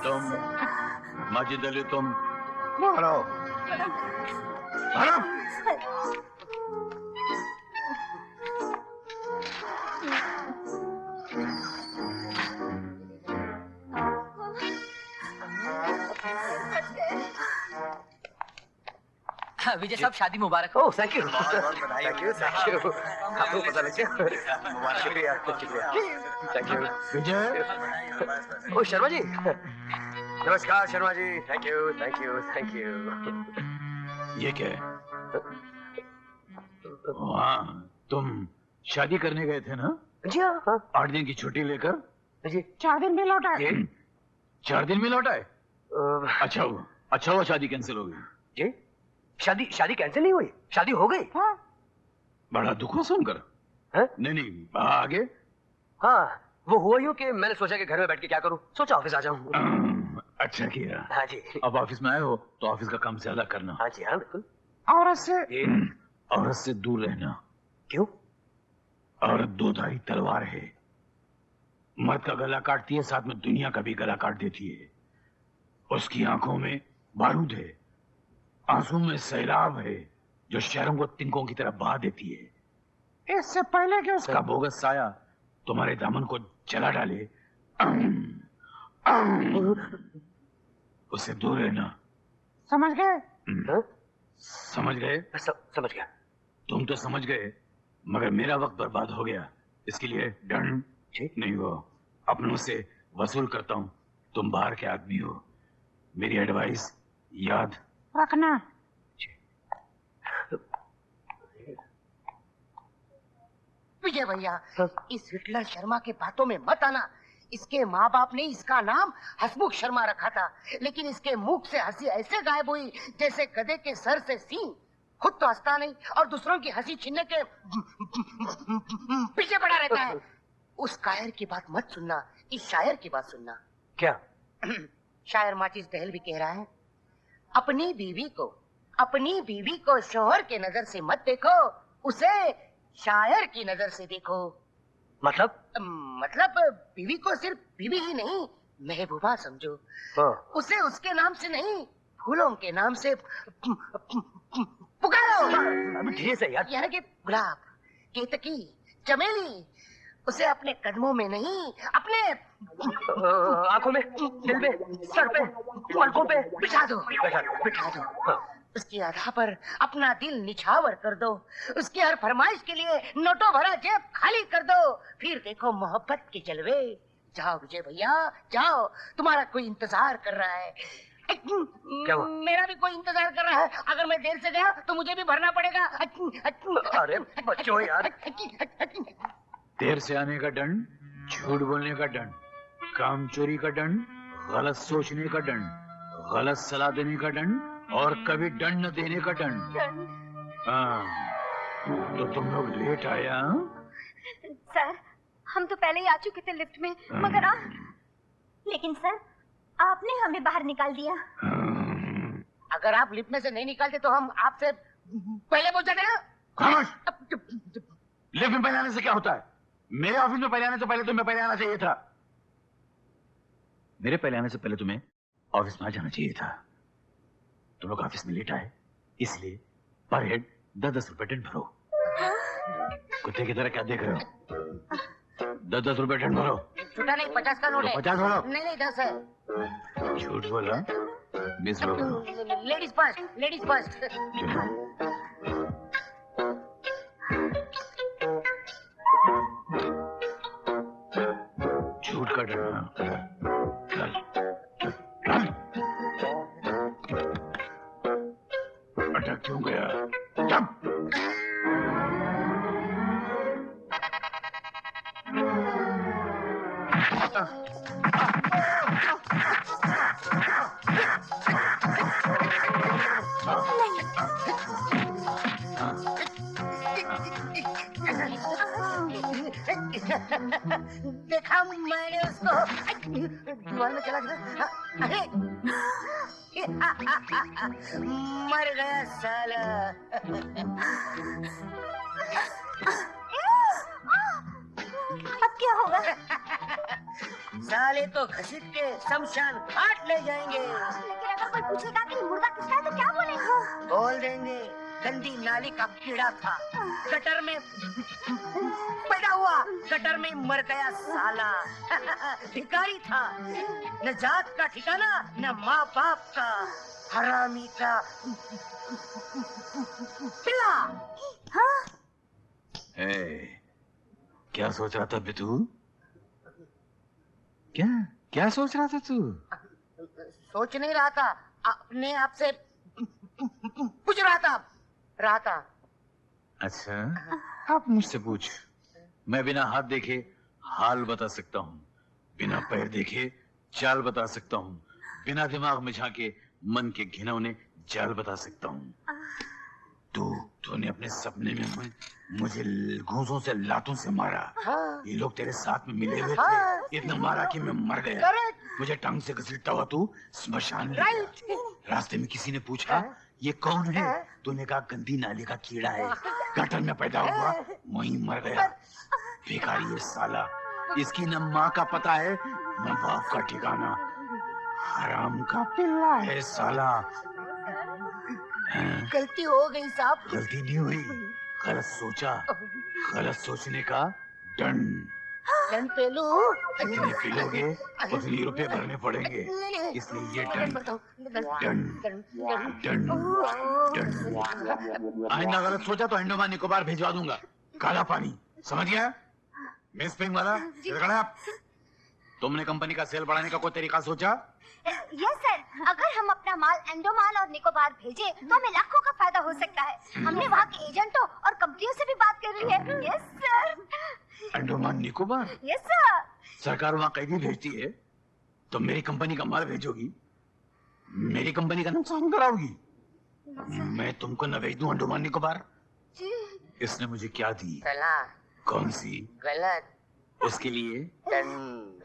तुम माजिद अली, तुम मारो मारो। विजय साहब, शादी मुबारक। Oh thank you, thank you, thank you. आपको पता लग गया, शुक्रिया शुक्रिया, thank you. Vijay, oh Sharma ji, नमस्कार Sharma ji, thank you thank you thank you. ये क्या है? हाँ, तुम शादी करने गए थे ना? जी हाँ। 8 दिन की छुट्टी लेकर जी 4 दिन में लौटा। 4 दिन में लौट आए? अच्छा हुआ शादी कैंसिल हो गई। जी शादी कैंसिल नहीं हुई, शादी हो गई। हाँ। बड़ा दुख हुआ सुनकर। नहीं आगे। हाँ वो हुआ यूं कि मैंने सोचा कि घर में बैठ के क्या करूं, सोचा ऑफिस आ जाऊं। अच्छा किया। हाँ जी। अब ऑफिस में आए हो तो ऑफिस का काम ज्यादा करना। हाँ जी हाँ बिल्कुल। औरत से दूर रहना। क्यों? औरत दोधारी तलवार है, मर्द का गला काटती है, साथ में दुनिया का भी गला काट देती है। उसकी आंखों में बारूद है, आंसू में सैलाब है जो शहरों को तिनकों की तरह बहा देती है। इससे पहले कि उसका बोगस साया तुम्हारे दामन को जला डाले, उससे दूर रहना। समझ गए? समझ गए? समझ गया। तुम तो समझ गए, मगर मेरा वक्त बर्बाद हो गया। इसके लिए दंड नहीं हो, अपनों से वसूल करता हूँ। तुम बाहर के आदमी हो, मेरी एडवाइस याद रखना। विजय भैया, इस हिटलर शर्मा के बातों में मत आना। इसके माँ बाप ने इसका नाम हसमुख शर्मा रखा था, लेकिन इसके मुख से हंसी ऐसे गायब हुई जैसे गधे के सर से सींग। खुद तो हंसता नहीं और दूसरों की हंसी छीनने के पीछे पड़ा रहता है। उस कायर की बात मत सुनना, इस शायर की बात सुनना। क्या? शायर माचिस दहल भी कह रहा है, अपनी बीवी को शोहर के नजर से मत देखो, उसे शायर की नजर से देखो। मतलब बीवी को सिर्फ बीवी ही नहीं, महबूबा समझो। उसे उसके नाम से नहीं, फूलों के नाम से पुकारो। धीरे से यार। यानी कि गुलाब, केतकी, चमेली, उसे अपने कदमों में नहीं, अपने आंखों में, दिल में, सर पे, पलकों पे बिठा दो। उसकी आधा पर अपना दिल निछावर कर दो। उसकी हर फरमाइश के लिए नोटों भरा जेब खाली कर दो। फिर देखो मोहब्बत के जलवे। जाओ विजय भैया, जाओ, तुम्हारा कोई इंतजार कर रहा है। क्या हुआ? मेरा भी कोई इंतजार कर रहा है। अगर मैं देर से गया तो मुझे भी भरना पड़ेगा। अरे बच्चों यार। देर से आने का दंड, झूठ बोलने का दंड, काम चोरी का दंड, गलत सोचने का दंड, गलत सलाह देने का दंड और कभी दंड न देने का दंड। हाँ, तो तुम लोग लेट आया? सर, हम तो पहले ही आ चुके थे लिफ्ट में, मगर लेकिन सर आपने हमें बाहर निकाल दिया। अगर आप लिफ्ट में से नहीं निकालते तो हम आपसे पहले पहुंच जाते ना। खामोश! लिफ्ट में पहले आने से क्या होता है? मेरे ऑफिस में पहले आने से पहले तुम्हें पहले आना चाहिए था। मेरे पहले आने से पहले तुम्हें ऑफिस में आ जाना चाहिए था। तुम लोग ऑफिस में लेट आए, इसलिए पर हेड 10-10 रुपए दंड भरो। कुत्ते की तरह क्या देख रहे हो? 10-10 रुपए दंड भरो। छोटा नहीं, 50 का नोट है। 50 भरो। नहीं 10 है। झूठ बोला, 20 रुपए भरो। Ladies first, ladies first. झूठ का डर। अटक क्यों गया? देखा मैंने उसको, दीवार में चला गया। अरे मर गया साला। अब क्या होगा? साले तो घसीट के शमशान घाट ले जाएंगे। लेकिन अगर कोई पूछेगा कि मुर्दा किसका है तो क्या बोलेंगे? बोल देंगे गंदी नाली का कीड़ा था, गटर में पैदा हुआ, गटर में मर गया साला। भिखारी था, न जात का ठिकाना न माँ बाप का, हरामी का पिला। हाँ? क्या सोच रहा था बितू? क्या सोच रहा था तू? सोच नहीं रहा था, अपने आप से पूछ रहा था। अच्छा, आप मुझसे पूछ। मैं बिना हाथ देखे हाल बता सकता हूँ, बिना पैर देखे चाल बता सकता हूँ, बिना दिमाग में झांके मन के घिनौने जाल बता सकता हूँ। तूने अपने सपने में मुझे घूंसों से लातों से मारा। हाँ। ये लोग तेरे साथ में मिले हुए थे। हाँ। इतना मारा कि मैं मर गया। मुझे टांग से घसीटता हुआ तू स्मशान ले गया। रास्ते में किसी ने पूछा ये कौन है? तूने कहा गंदी नाली का कीड़ा है, गटर में पैदा हुआ, वहीं मर गया। भिखारी है साला, इसकी न माँ का पता है न बाप का ठिकाना, हराम का पिल्ला है साला। गलती हो गई साहब। गलती नहीं हुई, गलत सोचा, गलत सोचने का दंड। दंड पे लूं? जितने पीलोगे उतने रुपए भरने पड़ेंगे, इसलिए ये दंड। आइंदा गलत सोचा तो अंडमान निकोबार भिजवा दूंगा। काला पानी, समझ गया? मिस पिंग वाला, इधर खड़े आप। तुमने कंपनी का सेल बढ़ाने का कोई तरीका सोचा? यस सर, अगर हम अपना माल अंडमान और निकोबार भेजे तो हमें लाखों का फायदा हो सकता है। हमने वहाँ के एजेंटों और कंपनियों से भी बात कर ली है। Yes sir. Andaman Nicobar? Yes sir. सरकार वहाँ कैदी भेजती है तो मेरी कंपनी का माल भेजोगी, मेरी कंपनी का नुकसान कराओगी। मैं तुमको न भेज दूं अंडमान निकोबार। इसने मुझे क्या दी? सलाह। कौन सी? गलत। उसके लिए दंड।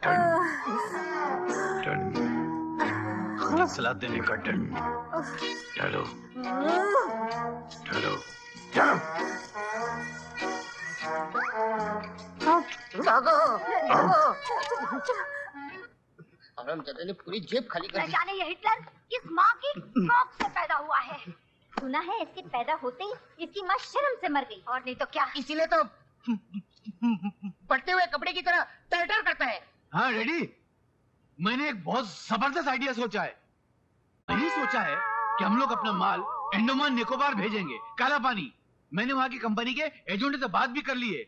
गलत सलाह देने का दंड। चलो चलो चलो। हरामजादे ने पूरी जेब खाली कर दी। जाने ये हिटलर किस माँ की कोख से पैदा हुआ है। सुना है इसके पैदा होते ही इसकी माँ शर्म से मर गई, और नहीं तो क्या। इसीलिए तो पड़ते हुए कपड़े की तरह टर्टर करता है। हाँ रेडी, मैंने एक बहुत जबरदस्त आइडिया सोचा है। मैंने सोचा है कि हम लोग अपना माल अंडमान निकोबार भेजेंगे, काला पानी। मैंने वहाँ की कंपनी के एजेंट से बात भी कर ली है,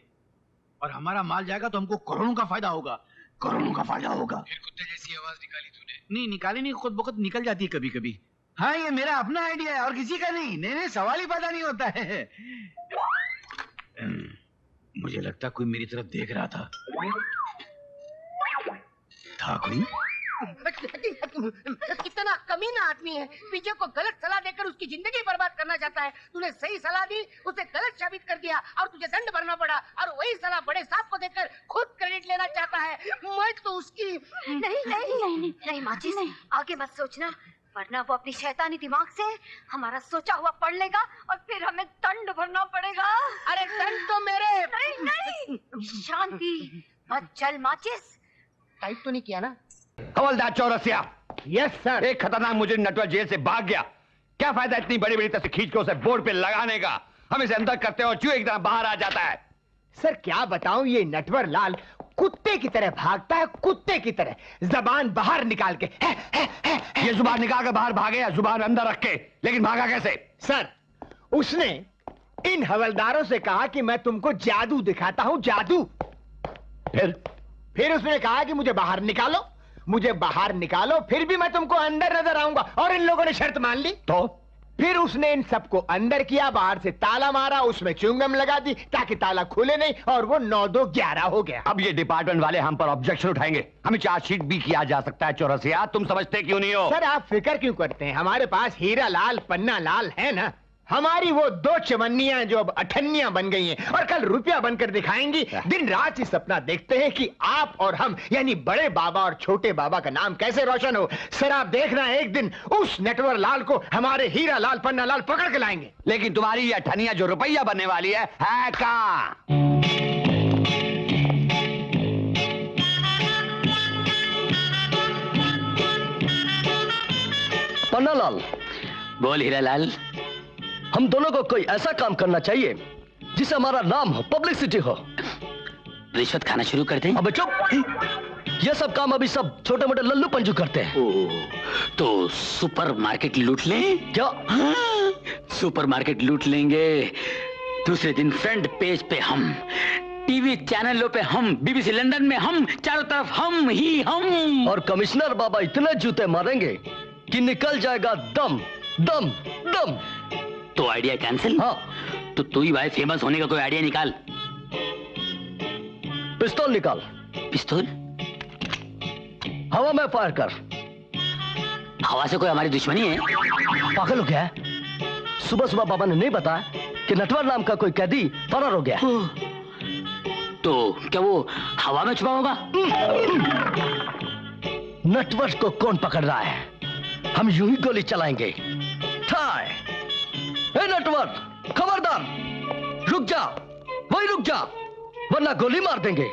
और हमारा माल जाएगा तो हमको करोड़ों का फायदा होगा, करोड़ों का फायदा होगा। फिर कुत्ते जैसी आवाज निकाली तूने? नहीं निकाली नहीं, खुद बखुद निकल जाती है कभी कभी। हाँ ये मेरा अपना आइडिया है और किसी का नहीं। नहीं सवाल ही पैदा नहीं होता है। मुझे लगता कोई मेरी तरफ देख रहा था कोई? कितना कमीना आदमी है, पीछे को गलत सलाह देकर उसकी जिंदगी बर्बाद करना चाहता है। तूने सही सलाह दी, उसे गलत साबित कर दिया और तुझे दंड भरना पड़ा, और वही सलाह बड़े साहब को देकर खुद क्रेडिट लेना चाहता है। मैं तो उसकी नहीं माचिस, आगे मत सोचना, वरना वो अपनी शैतानी दिमाग से हमारा सोचा हुआ पढ़ लेगा और फिर हमें दंड भरना पड़ेगा। अरे दंड तो मेरे। नहीं शांति, मत चल माचिस। टाइप तो नहीं किया ना? हवलदार चौरसिया। Yes sir. एक खतरनाक मुजरिम नटवर जेल से भाग गया। क्या फायदा इतनी बड़ी बड़ी तस्वीर खींच के उसे बोर्ड पे लगाने का? हम इसे अंदर करते और चूहे की तरह बाहर आ जाता है। सर क्या बताऊं, ये नटवर लाल कुत्ते की तरह भागता है, कुत्ते की तरह, जबान बाहर निकाल के। ये जुबान निकाल कर बाहर भागे या जुबान अंदर रख के? लेकिन भागा कैसे? सर उसने इन हवलदारों से कहा कि मैं तुमको जादू दिखाता हूं, जादू। फिर उसने कहा कि मुझे बाहर निकालो, मुझे बाहर निकालो, फिर भी मैं तुमको अंदर नजर आऊंगा। और इन लोगों ने शर्त मान ली। तो फिर उसने इन सबको अंदर किया, बाहर से ताला मारा, उसमें च्युइंगम लगा दी ताकि ताला खुले नहीं, और वो 9-2-11 हो गया। अब ये डिपार्टमेंट वाले हम पर ऑब्जेक्शन उठाएंगे। हमें चार्जशीट भी किया जा सकता है चौरसिया, तुम समझते क्यों नहीं हो? सर आप फिक्र क्यों करते हैं, हमारे पास हीरा लाल पन्ना लाल है ना। हमारी वो 2 चवन्नियां जो अब 98 बन गई हैं और कल रुपया बनकर दिखाएंगी। दिन रात ही सपना देखते हैं कि आप और हम, यानी बड़े बाबा और छोटे बाबा का नाम कैसे रोशन हो। सर आप देखना एक दिन उस नटवर लाल को हमारे हीरा लाल पन्ना लाल पकड़ के लाएंगे। लेकिन तुम्हारी ये 98 जो रुपया बनने वाली है कहाँ? पन्नालाल, बोल हीरालाल। हम दोनों को कोई ऐसा काम करना चाहिए जिससे हमारा नाम हो, पब्लिसिटी हो। रिश्वत खाना शुरू कर दें? अबे चुप! ये सब काम अभी सब छोटे मोटे लल्लू पंजू करते हैं। तो सुपर मार्केट लूट लें? क्या? हाँ, सुपर मार्केट लूट लेंगे। दूसरे दिन फ्रंट पेज पे हम, टीवी चैनलों पे हम, बीबीसी लंदन में हम, चारों तरफ हम ही हम। और कमिश्नर बाबा इतने जूते मारेंगे कि निकल जाएगा दम दम दम। तो आइडिया कैंसिल? हाँ। तो तू ही भाई फेमस होने का कोई आइडिया निकाल। पिस्तौल निकाल। पिस्तौल? हवा में फायर कर। हवा से कोई हमारी दुश्मनी है? पागल हो गया है? सुबह सुबह बाबा ने नहीं बताया कि नटवर नाम का कोई कैदी फरार हो गया। तो क्या वो हवा में छुपा होगा? नटवर को कौन पकड़ रहा है? हम यूं ही गोली चलाएंगे। ट्राई। ए नटवर, खबरदार, रुक जा, वही रुक जा, वरना गोली मार देंगे।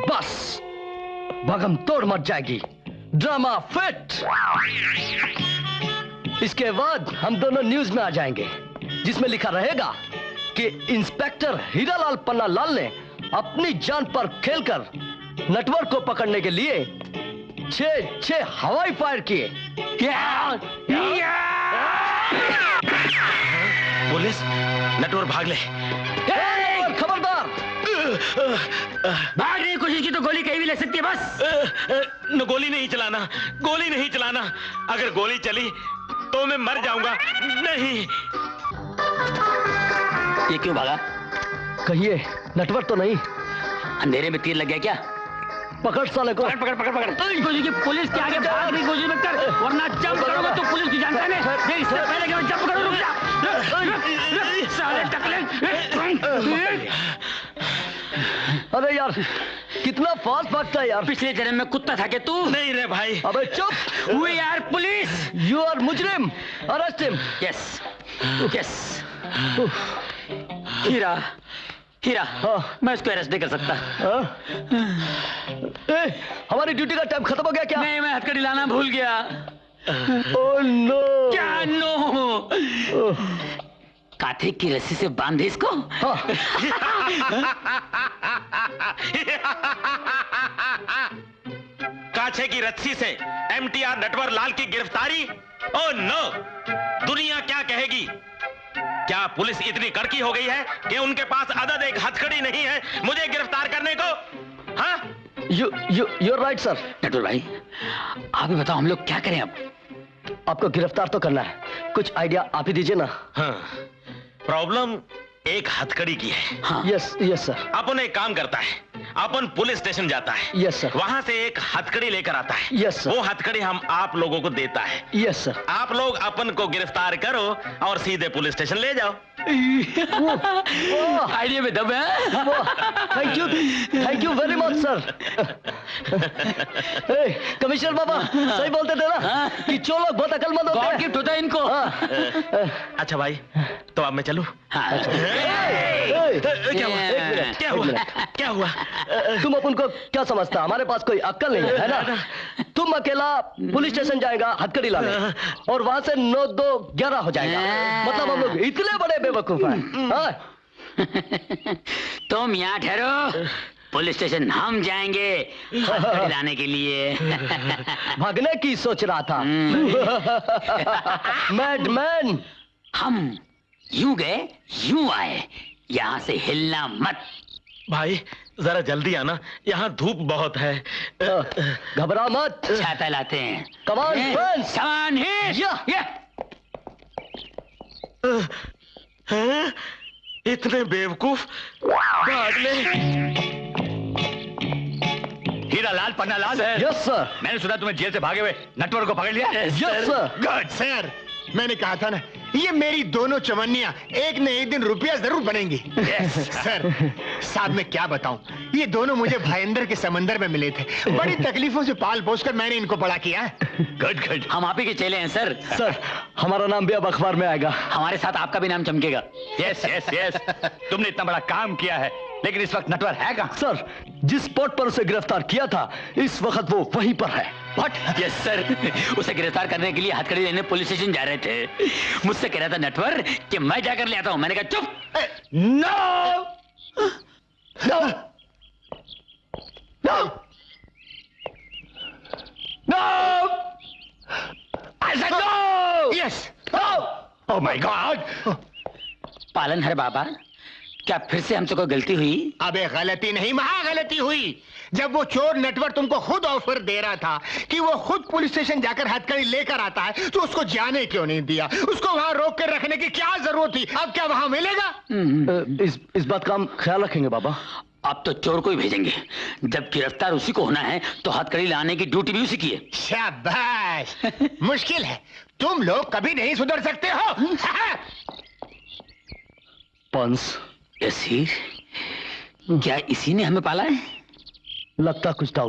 बस भगम तोड़ मच जाएगी। Drama fit. इसके बाद हम दोनों न्यूज में आ जाएंगे, जिसमें लिखा रहेगा कि इंस्पेक्टर हीरालाल पन्नालाल ने अपनी जान पर खेलकर नटवर को पकड़ने के लिए 6 हवाई फायर किए। पुलिस, नटवर भाग ले। खबरदार! भागने की कोशिश की तो गोली कहीं भी ले सकती है। बस गोली नहीं चलाना, गोली नहीं चलाना। अगर गोली चली तो मैं मर जाऊंगा। नहीं। ये क्यों भागा? कहिए, नटवर तो नहीं? अंधेरे में तीर लग गया क्या? पकड़ साले को। पकड़ पकड़ पकड़ पकड़। पुलिस के आगे भागने की कोशिश मत कर, वरना जंप करोगे तो पुलिस की जान जाने। इससे पहले कि मैं जंप करूं, रुक जा। साले टकले। अरे यार, कितना फास्ट भागता है यार। पिछले जन्म में कुत्ता था क्या तू? नहीं रे भाई। अबे चुप! We are police. You are मुजरिम। Arrest him. Yes. Yes. हीरा, हीरा, मैं इसको अरेस्ट नहीं कर सकता। हमारी ड्यूटी का टाइम खत्म हो गया क्या? नहीं, मैं हथकड़ी लाना भूल गया। Oh no! क्या नो? कांटे की रस्सी से बांधे इसको? कांचे की रस्सी से एमटीआर नटवर लाल की गिरफ्तारी? Oh no! दुनिया क्या कहेगी? क्या पुलिस इतनी कड़की हो गई है कि उनके पास अदद एक हथकड़ी नहीं है मुझे गिरफ्तार करने को? हाँ? You're right, sir. नटवर भाई, आप ही बताओ हम लोग क्या करें अब? आपको गिरफ्तार तो करना है, कुछ आइडिया आप ही दीजिए ना। हाँ, प्रॉब्लम एक हथकड़ी की है। हाँ। Yes sir. अपन एक काम करता है, अपन पुलिस स्टेशन जाता है। Yes sir. वहां से एक हथकड़ी लेकर आता है। Yes sir. वो हथकड़ी हम आप लोगों को देता है। Yes sir. आप लोग अपन को गिरफ्तार करो और सीधे पुलिस स्टेशन ले जाओ। आइडिया में दम है। Thank you very much sir. Commissioner बाबा सही बोलते थे ना कि चोर लोग बहुत अकलमंद होते हैं। गॉड गिफ्ट होता है इनको। अच्छा भाई, तो अब मैं चलूं? हाँ। क्या हुआ? क्या हुआ? क्या हुआ? तुम अपन को क्या समझता? हमारे पास कोई अक्ल नहीं है ना? तुम अकेला पुलिस स्टेशन जाएगा हथकड़ी लाने और वहां से 9-2-11 हो जाएगा। मतलब हम लोग इतने बड़े बेवकूफ हैं। तुम यहाँ ठहरो, पुलिस स्टेशन हम जाएंगे हथकड़ी लाने के लिए। भागने की सोच रहा था। मैडमैन। हम यूं गए यूं आए, यहाँ से हिलना मत। भाई जरा जल्दी आना, यहाँ धूप बहुत है। घबरा मत, छाता लाते हैं। Come on, friends. Come on, here. हैं? इतने बेवकूफ भाग ले। हीरालाल पन्नालाल। Yes sir. मैंने सुना तुम्हें जेल से भागे हुए नटवर को पकड़ लिया। Yes sir. गुड सर, मैंने कहा था ना, ये मेरी दोनों चवन्नियां एक न एक दिन रुपया जरूर बनेंगी। सर, साहब मैं क्या बताऊं, ये दोनों मुझे भयंदर के समंदर में मिले थे। बड़ी तकलीफों से पाल पोस कर मैंने इनको बड़ा किया है। गुड। हम आप ही के चेले हैं सर। सर, हमारा नाम भी अब अखबार में आएगा। हमारे साथ आपका भी नाम चमकेगा। यस। तुमने इतना बड़ा काम किया है, लेकिन इस वक्त नटवर है कहाँ? सर, जिस स्पॉट पर उसे गिरफ्तार किया था, इस वक्त वो वहीं पर है। व्हाट? यस सर, उसे गिरफ्तार करने के लिए हथकड़ी लेने पुलिस स्टेशन जा रहे थे। मुझसे कह रहा था नटवर कि मैं जाकर ले आता हूं। मैंने कहा चुप। No no no no, I said no! Yes Oh my God! पालनहार बाबा, क्या फिर से हमसे कोई गलती हुई? अबे गलती नहीं, महा गलती हुई। जब वो चोर नटवर तुमको खुद ऑफर दे रहा था कि वो खुद पुलिस स्टेशन जाकर हथकड़ी लेकर आता है, तो उसको जाने क्यों नहीं दिया? उसको वहां रोक कर रखने की क्या जरूरत थी? अब क्या वहां मिलेगा? इस बात का हम ख्याल रखेंगे बाबा। अब तो चोर को ही भेजेंगे। जब गिरफ्तार उसी को होना है तो हथकड़ी लाने की ड्यूटी भी उसी की है। शाबाश। मुश्किल है, तुम लोग कभी नहीं सुधर सकते हो। पंस, यस हीर, क्या इसी ने हमें पाला है? लगता कुछ डाउट